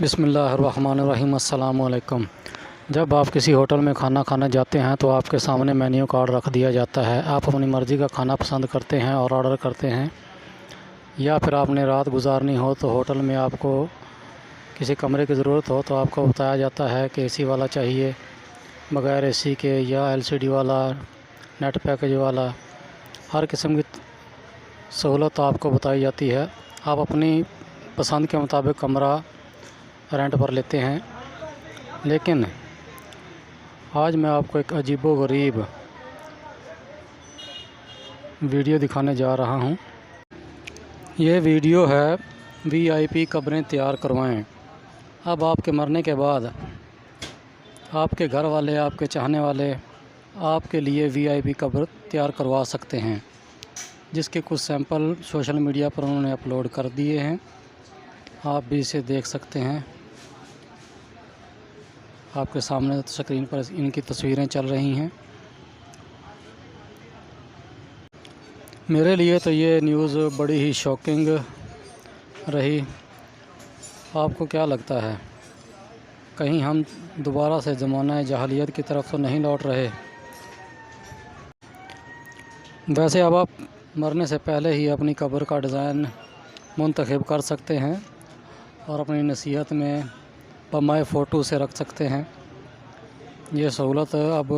बिस्मिल्लाहिर्रहमानिर्रहीम। अस्सलाम वालेकुम। जब आप किसी होटल में खाना खाने जाते हैं तो आपके सामने मेन्यू कार्ड रख दिया जाता है। आप अपनी मर्ज़ी का खाना पसंद करते हैं और ऑर्डर करते हैं, या फिर आपने रात गुजारनी हो तो होटल में आपको किसी कमरे की ज़रूरत हो तो आपको बताया जाता है कि एसी वाला चाहिए, बग़ैर एसी के, या एलसीडी वाला, नेट पैकेज वाला। हर किस्म की सहूलत आपको बताई जाती है। आप अपनी पसंद के मुताबिक कमरा रेंट पर लेते हैं। लेकिन आज मैं आपको एक अजीबोगरीब वीडियो दिखाने जा रहा हूं। ये वीडियो है वीआईपी कब्रें तैयार करवाएं। अब आपके मरने के बाद आपके घर वाले, आपके चाहने वाले आपके लिए वीआईपी कब्र तैयार करवा सकते हैं, जिसके कुछ सैंपल सोशल मीडिया पर उन्होंने अपलोड कर दिए हैं। आप भी इसे देख सकते हैं। आपके सामने स्क्रीन पर इनकी तस्वीरें चल रही हैं। मेरे लिए तो ये न्यूज़ बड़ी ही शॉकिंग रही। आपको क्या लगता है, कहीं हम दोबारा से ज़माना जहालियत की तरफ तो नहीं लौट रहे? वैसे अब आप मरने से पहले ही अपनी कब्र का डिज़ाइन मुंतखब कर सकते हैं और अपनी नसीहत में बमाए फ़ोटो से रख सकते हैं। ये सहूलत अब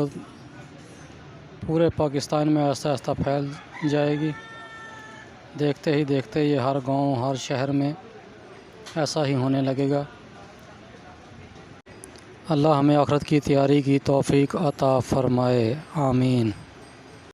पूरे पाकिस्तान में आहिस्ता आहिस्ता फैल जाएगी। देखते ही देखते ये हर गांव, हर शहर में ऐसा ही होने लगेगा। अल्लाह हमें आखिरत की तैयारी की तौफीक अता फ़रमाए। आमीन।